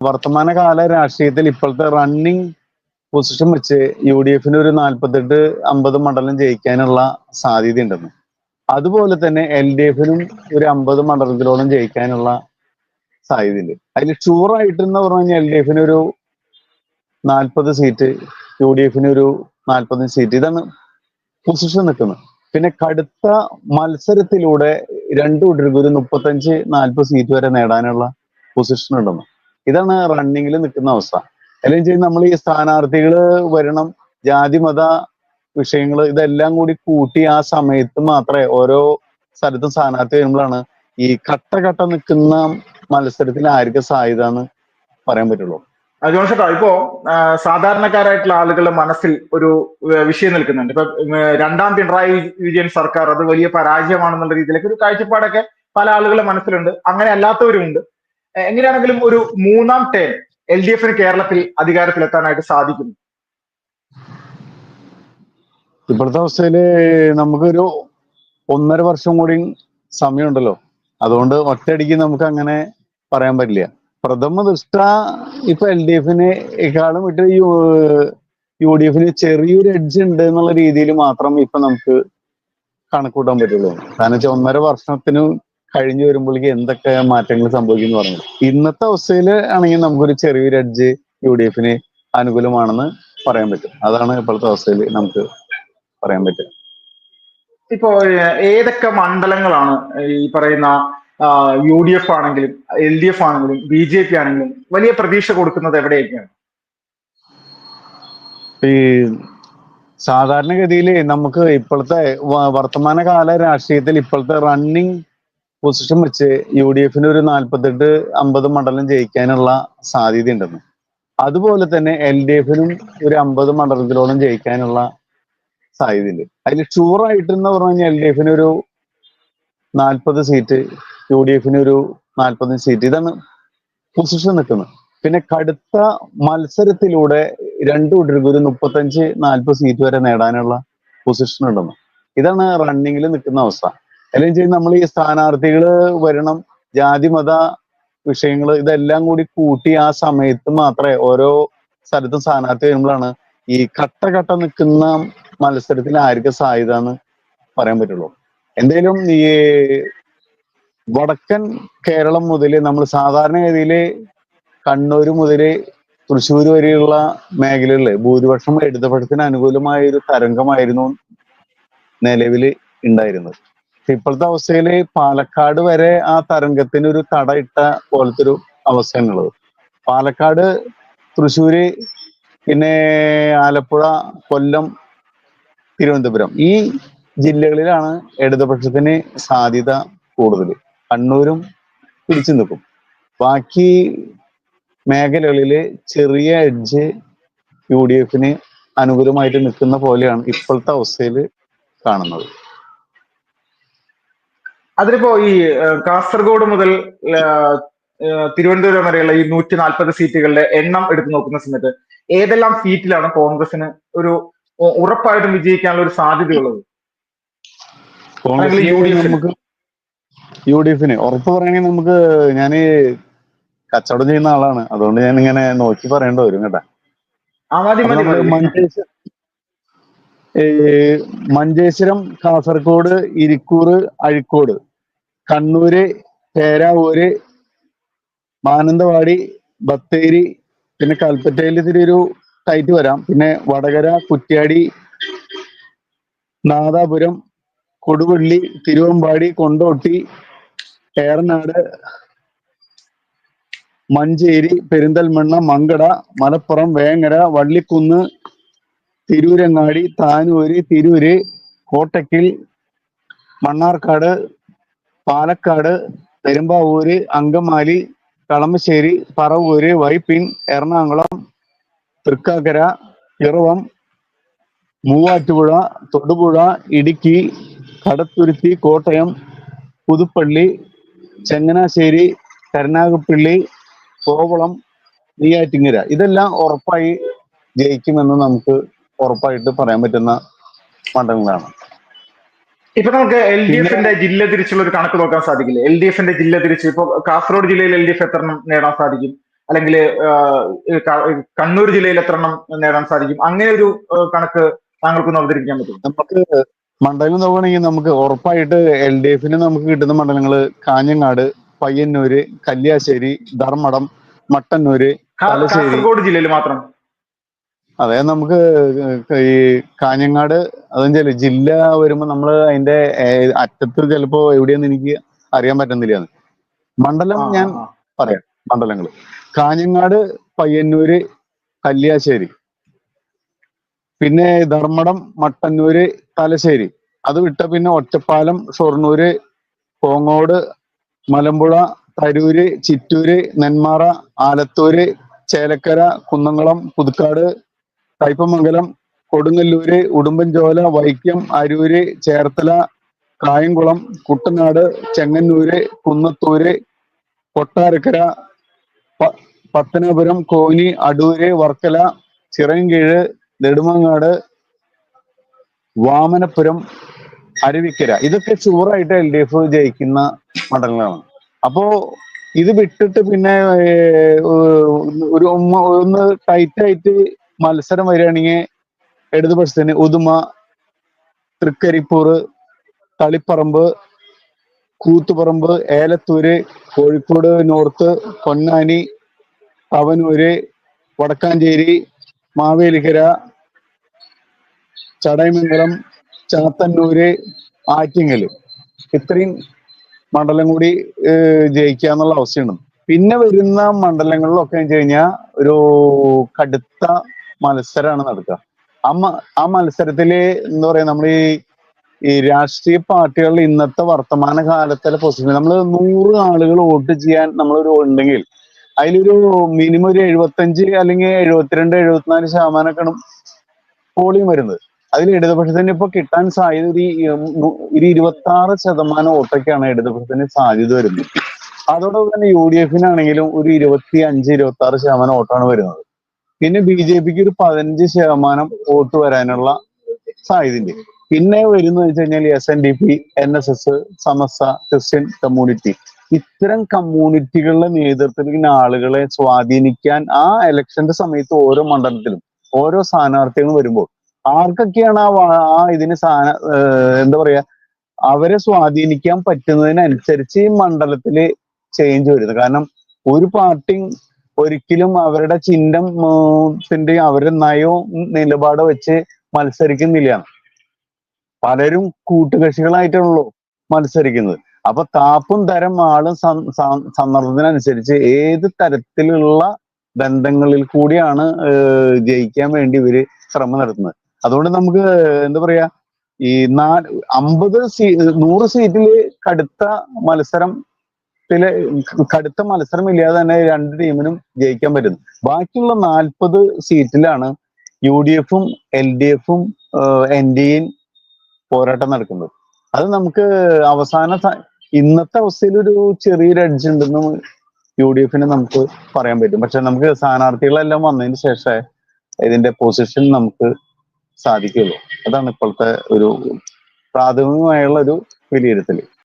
വർത്തമാനകാല രാഷ്ട്രീയത്തിൽ ഇപ്പോഴത്തെ റണ്ണിങ് പൊസിഷൻ വെച്ച് UDF ഒരു 48-50 മണ്ഡലം ജയിക്കാനുള്ള സാധ്യത ഉണ്ടെന്ന്. അതുപോലെ തന്നെ LDF ഒരു 50 മണ്ഡലത്തിലോളം ജയിക്കാനുള്ള സാധ്യതയുണ്ട്. അതിൽ ഷുവറായിട്ടെന്ന് പറഞ്ഞു കഴിഞ്ഞാൽ LDF ഒരു 40 സീറ്റ്, UDF ഒരു 40 സീറ്റ്, ഇതാണ് പൊസിഷൻ നിൽക്കുന്നത്. പിന്നെ കടുത്ത മത്സരത്തിലൂടെ രണ്ടു കൂട്ടർക്കും ഒരു 35-40 സീറ്റ് വരെ നേടാനുള്ള പൊസിഷൻ ഉണ്ടെന്ന്. ഇതാണ് റണ്ണിങ്ങിൽ നിൽക്കുന്ന അവസ്ഥ. അല്ലെങ്കിൽ നമ്മൾ ഈ സ്ഥാനാർത്ഥികൾ വരണം, ജാതി മത വിഷയങ്ങൾ ഇതെല്ലാം കൂടി കൂട്ടി ആ സമയത്ത് മാത്രമേ ഓരോ സ്ഥലത്തും സ്ഥാനാർത്ഥി വരുമ്പോഴാണ് ഈ കട്ട നിൽക്കുന്ന മത്സരത്തിൽ ആർക്ക് സാധ്യത എന്ന് പറയാൻ പറ്റുള്ളൂ. ജോൺസേട്ടാ, ഇപ്പോ സാധാരണക്കാരായിട്ടുള്ള ആളുകളുടെ മനസ്സിൽ ഒരു വിഷയം നിൽക്കുന്നുണ്ട്. ഇപ്പൊ രണ്ടാം പിണറായി വിജയൻ സർക്കാർ അത് വലിയ പരാജയമാണെന്നുള്ള രീതിയിലേക്ക് ഒരു കാഴ്ചപ്പാടൊക്കെ പല ആളുകളുടെ മനസ്സിലുണ്ട്. അങ്ങനെ അല്ലാത്തവരുമുണ്ട്. എങ്ങനെയാണെങ്കിലും ഒരു മൂന്നാം ടേം LDF കേരളത്തിൽ അധികാരത്തിലെത്താനായിട്ട് സാധിക്കുന്നു. ഇപ്പോഴത്തെ അവസ്ഥയില് നമുക്കൊരു 1.5 വർഷം കൂടി സമയമുണ്ടല്ലോ. അതുകൊണ്ട് ഒറ്റയടിക്ക് നമുക്ക് അങ്ങനെ പറയാൻ പറ്റില്ല. പ്രഥമ ദൃഷ്ട ഇപ്പൊ LDF-നെക്കാളും വിട്ട് UDF ചെറിയൊരു എഡ്ജ് ഉണ്ട് എന്നുള്ള രീതിയിൽ മാത്രം ഇപ്പൊ നമുക്ക് കണക്കൂട്ടാൻ പറ്റുള്ളൂ. കാരണം വെച്ചാൽ 1.5 വർഷത്തിന് കഴിഞ്ഞു വരുമ്പോഴേക്ക് എന്തൊക്കെ മാറ്റങ്ങൾ സംഭവിക്കുന്നു പറഞ്ഞു. ഇന്നത്തെ അവസ്ഥയിൽ ആണെങ്കിൽ നമുക്കൊരു ചെറിയൊരു എഡ്ജ് UDF അനുകൂലമാണെന്ന് പറയാൻ പറ്റും. അതാണ് ഇപ്പോഴത്തെ അവസ്ഥയിൽ നമുക്ക് പറയാൻ പറ്റുക. ഇപ്പോ ഏതൊക്കെ മണ്ഡലങ്ങളാണ് ഈ പറയുന്ന UDF ആണെങ്കിലും LDF ആണെങ്കിലും BJP ആണെങ്കിലും വലിയ പ്രതീക്ഷ കൊടുക്കുന്നത് എവിടെയൊക്കെയാണ്? ഈ സാധാരണഗതിയിൽ നമുക്ക് ഇപ്പോഴത്തെ വർത്തമാനകാല രാഷ്ട്രീയത്തിൽ ഇപ്പോഴത്തെ റണ്ണിങ് പൊസിഷൻ വെച്ച് UDF ഒരു 48-50 മണ്ഡലം ജയിക്കാനുള്ള സാധ്യത ഉണ്ടെന്ന്. അതുപോലെ തന്നെ LDF ഒരു 50 മണ്ഡലത്തിലോളം ജയിക്കാനുള്ള സാധ്യതയുണ്ട്. അതിൽ ഷുവറായിട്ടെന്ന് പറഞ്ഞു കഴിഞ്ഞാൽ LDF ഒരു 40 സീറ്റ്, UDF ഒരു 40 സീറ്റ്, ഇതാണ് പൊസിഷൻ നിൽക്കുന്നത്. പിന്നെ കടുത്ത മത്സരത്തിലൂടെ രണ്ടു കൂട്ടർക്കും ഒരു 35-40 സീറ്റ് വരെ നേടാനുള്ള പൊസിഷൻ ഉണ്ടെന്ന്. ഇതാണ് റണ്ണിങ്ങിൽ നിൽക്കുന്ന അവസ്ഥ. അല്ലെങ്കിൽ നമ്മൾ ഈ സ്ഥാനാർത്ഥികൾ വരണം, ജാതി മത വിഷയങ്ങൾ ഇതെല്ലാം കൂടി കൂട്ടി ആ സമയത്ത് മാത്രമേ ഓരോ സ്ഥലത്തും സ്ഥാനാർത്ഥി വരുമ്പോഴാണ് ഈ കട്ട നിൽക്കുന്ന മത്സരത്തിൽ ആർക്ക് സാധ്യത എന്ന് പറയാൻ പറ്റുള്ളൂ. എന്തായാലും ഈ വടക്കൻ കേരളം മുതൽ നമ്മൾ സാധാരണഗതിയിൽ കണ്ണൂർ മുതൽ തൃശ്ശൂർ വരെയുള്ള മേഖലകളിൽ ഭൂരിപക്ഷം ഇടതുപക്ഷത്തിന് അനുകൂലമായ ഒരു തരംഗമായിരുന്നു നിലവിൽ ഉണ്ടായിരുന്നത്. ഇപ്പോഴത്തെ അവസ്ഥയിൽ പാലക്കാട് വരെ ആ തരംഗത്തിന് ഒരു തടയിട്ട പോലത്തെ ഒരു അവസ്ഥയാണുള്ളത്. പാലക്കാട്, തൃശ്ശൂര്, പിന്നെ ആലപ്പുഴ, കൊല്ലം, തിരുവനന്തപുരം ഈ ജില്ലകളിലാണ് ഇടതുപക്ഷത്തിന് സാധ്യത കൂടുതൽ. കണ്ണൂരും പിടിച്ചു നിൽക്കും. ബാക്കി മേഖലകളിൽ ചെറിയ എഡ്ജ് UDF അനുകൂലമായിട്ട് നിൽക്കുന്ന പോലെയാണ് ഇപ്പോഴത്തെ അവസ്ഥയിൽ കാണുന്നത്. അതിലിപ്പോ ഈ കാസർഗോഡ് മുതൽ തിരുവനന്തപുരം വരെയുള്ള ഈ 140 സീറ്റുകളുടെ എണ്ണം എടുത്തു നോക്കുന്ന സമയത്ത് ഏതെല്ലാം സീറ്റിലാണ് കോൺഗ്രസിന് ഒരു ഉറപ്പായിട്ടും വിജയിക്കാനുള്ള ഒരു സാധ്യതയുള്ളത്? UDF ഉറപ്പ് പറയണെങ്കിൽ നമുക്ക്, ഞാൻ കച്ചവടം ചെയ്യുന്ന ആളാണ്, അതുകൊണ്ട് ഞാൻ ഇങ്ങനെ നോക്കി പറയേണ്ടി വരും കേട്ടാ. മഞ്ചേശ്വരം, കാസർഗോഡ്, ഇരിക്കൂർ, അഴിക്കോട്, കണ്ണൂര്, പേരാവൂര്, മാനന്തവാടി, ബത്തേരി, പിന്നെ കൽപ്പറ്റയിൽ ഇത്തിരി ഒരു ടൈറ്റ് വരാം. പിന്നെ വടകര, കുറ്റ്യാടി, നാദാപുരം, കൊടുവള്ളി, തിരുവമ്പാടി, കൊണ്ടോട്ടി, ഏറനാട്, മഞ്ചേരി, പെരിന്തൽമണ്ണ, മങ്കട, മലപ്പുറം, വേങ്ങര, വള്ളിക്കുന്ന്, തിരൂരങ്ങാടി, താനൂര്, തിരൂര്, കോട്ടക്കൽ, മണ്ണാർക്കാട്, പാലക്കാട്, പെരുമ്പാവൂര്, അങ്കമാലി, കളമശ്ശേരി, പറവൂര്, വൈപ്പിൻ, എറണാകുളം, തൃക്കാക്കര, പിറവം, മൂവാറ്റുപുഴ, തൊടുപുഴ, ഇടുക്കി, കടത്തുരുത്തി, കോട്ടയം, പുതുപ്പള്ളി, ചങ്ങനാശ്ശേരി, കരുനാഗപ്പള്ളി, കോവളം, നെയ്യാറ്റിങ്കര, ഇതെല്ലാം ഉറപ്പായി ജയിക്കുമെന്ന് നമുക്ക് ഉറപ്പായിട്ട് പറയാൻ പറ്റുന്ന മണ്ഡലങ്ങളാണ്. ഇപ്പൊ നമുക്ക് LDF ജില്ല തിരിച്ചുള്ള ഒരു കണക്ക് നോക്കാൻ സാധിക്കില്ലേ? LDF ജില്ല തിരിച്ച് ഇപ്പൊ കാസർഗോഡ് ജില്ലയിൽ LDF എത്ര നേടാൻ സാധിക്കും? അല്ലെങ്കിൽ കണ്ണൂർ ജില്ലയിൽ എത്ര എണ്ണം നേടാൻ സാധിക്കും? അങ്ങനെ ഒരു കണക്ക് താങ്കൾക്കൊന്ന് അവതരിപ്പിക്കാൻ പറ്റും? നമുക്ക് മണ്ഡലം നോക്കുകയാണെങ്കിൽ നമുക്ക് ഉറപ്പായിട്ട് LDFന് നമുക്ക് കിട്ടുന്ന മണ്ഡലങ്ങള് കാഞ്ഞങ്ങാട്, പയ്യന്നൂര്, കല്യാശ്ശേരി, ധർമ്മടം, മട്ടന്നൂര്, തലശ്ശേരി. കാസർഗോഡ് ജില്ലയിൽ മാത്രം? അതെ, നമുക്ക് ഈ കാഞ്ഞങ്ങാട് അതെന്ന് ജില്ല വരുമ്പോ നമ്മള് അതിന്റെ അറ്റത്ത് ചിലപ്പോ എവിടെയാന്ന് എനിക്ക് അറിയാൻ പറ്റുന്നില്ല. മണ്ഡലം ഞാൻ പറയാം. മണ്ഡലങ്ങള് കാഞ്ഞങ്ങാട്, പയ്യന്നൂര്, കല്യാശ്ശേരി, പിന്നെ ധർമ്മടം, മട്ടന്നൂര്, തലശ്ശേരി. അത് വിട്ട പിന്നെ ഒറ്റപ്പാലം, ഷൊർണൂര്, കോങ്ങോട്, മലമ്പുഴ, തരൂര്, ചിറ്റൂര്, നെന്മാറ, ആലത്തൂര്, ചേലക്കര, കുന്നംകുളം, പുതുക്കാട്, കയ്പമംഗലം, കൊടുങ്ങല്ലൂര്, ഉടുമ്പൻചോല, വൈക്കം, അരൂര്, ചേർത്തല, കായംകുളം, കുട്ടനാട്, ചെങ്ങന്നൂര്, കുന്നത്തൂര്, കൊട്ടാരക്കര, പത്തനാപുരം, കോന്നി, അടൂര്, വർക്കല, ചിറയൻകീഴ്, നെടുമങ്ങാട്, വാമനപുരം, അരുവിക്കര. ഇതൊക്കെ ഷുവറായിട്ട് LDF ജയിക്കുന്ന മണ്ഡലങ്ങളാണ്. അപ്പോ ഇത് വിട്ടിട്ട് പിന്നെ ഒരു ഒന്ന് ടൈറ്റായിട്ട് മത്സരം വരികയാണെങ്കിൽ ഇടതുപക്ഷത്തിന് ഉദുമ, തൃക്കരിപ്പൂർ, തളിപ്പറമ്പ്, കൂത്തുപറമ്പ്, ഏലത്തൂര്, കോഴിക്കോട് നോർത്ത്, പൊന്നാനി, തവനൂര്, വടക്കാഞ്ചേരി, മാവേലിക്കര, ചടയമംഗലം, ചാത്തന്നൂര്, ആറ്റിങ്ങല്. ഇത്രയും മണ്ഡലം കൂടി ജയിക്കാന്നുള്ള അവസ്ഥയാണ്. പിന്നെ വരുന്ന മണ്ഡലങ്ങളിലൊക്കെ വെച്ച് കഴിഞ്ഞാൽ ഒരു കടുത്ത മത്സരമാണ് നടക്കുക. ആ മത്സരത്തില് എന്താ പറയാ, നമ്മൾ ഈ രാഷ്ട്രീയ പാർട്ടികളിൽ ഇന്നത്തെ വർത്തമാന കാലത്തിലെ പൊസിഷൻ, നമ്മൾ 100 ആളുകൾ വോട്ട് ചെയ്യാൻ നമ്മളൊരു ഉണ്ടെങ്കിൽ അതിലൊരു മിനിമം ഒരു 75 അല്ലെങ്കിൽ 72, 74% പോളിംഗ് വരുന്നത്. അതിൽ ഇടതുപക്ഷത്തിന് ഇപ്പൊ കിട്ടാൻ സാധ്യത ഒരു 26% വോട്ടൊക്കെയാണ് ഇടതുപക്ഷത്തിന് സാധ്യത വരുന്നത്. അതോടൊപ്പം തന്നെ UDFനാണെങ്കിലും ഒരു 25, 26% വോട്ടാണ് വരുന്നത്. പിന്നെ BJPക്ക് ഒരു 15% വോട്ട് വരാനുള്ള സാധ്യതയുണ്ട്. പിന്നെ വരുന്നത് വെച്ച് കഴിഞ്ഞാൽ SNDP, NSS, സമസ്ത, ക്രിസ്ത്യൻ കമ്മ്യൂണിറ്റി. ഇത്തരം കമ്മ്യൂണിറ്റികളുടെ നേതൃത്വത്തിൽ ആളുകളെ സ്വാധീനിക്കാൻ ആ ഇലക്ഷന്റെ സമയത്ത് ഓരോ മണ്ഡലത്തിലും ഓരോ സ്ഥാനാർത്ഥികളും വരുമ്പോൾ ആർക്കൊക്കെയാണ് ഇതിന് എന്താ പറയാ, അവരെ സ്വാധീനിക്കാൻ പറ്റുന്നതിനനുസരിച്ച് ഈ മണ്ഡലത്തില് ചേഞ്ച് വരുന്നത്. കാരണം ഒരു പാർട്ടി ഒരിക്കലും അവരുടെ ചിഹ്നം അവരുടെ നയവും നിലപാട് വെച്ച് മത്സരിക്കുന്നില്ല. പലരും കൂട്ടുകക്ഷികളായിട്ടാണല്ലോ മത്സരിക്കുന്നത്. അപ്പൊ താപ്പും തരം ആളും സന്ദർഭത്തിനനുസരിച്ച് ഏത് തരത്തിലുള്ള ബന്ധങ്ങളിൽ കൂടിയാണ് ജയിക്കാൻ വേണ്ടി ഇവര് ശ്രമം നടത്തുന്നത്. അതുകൊണ്ട് നമുക്ക് എന്താ പറയാ, ഈ 100 സീറ്റില് കടുത്ത മത്സരം ഇല്ലാതെ തന്നെ രണ്ട് ടീമിനും ജയിക്കാൻ പറ്റുന്നു. ബാക്കിയുള്ള 40 സീറ്റിലാണ് UDFും LDFും NDയും പോരാട്ടം നടക്കുന്നത്. അത് നമുക്ക് ഇന്നത്തെ അവസ്ഥയിൽ ഒരു ചെറിയൊരു എഡ്ജ് ഉണ്ടെന്ന് UDFന് നമുക്ക് പറയാൻ പറ്റും. പക്ഷെ നമുക്ക് സ്ഥാനാർത്ഥികളെല്ലാം വന്നതിന് ശേഷമേ ഇതിന്റെ പൊസിഷൻ നമുക്ക് സാധിക്കുള്ളൂ. അതാണ് ഇപ്പോഴത്തെ ഒരു പ്രാഥമികമായുള്ള ഒരു വിലയിരുത്തൽ.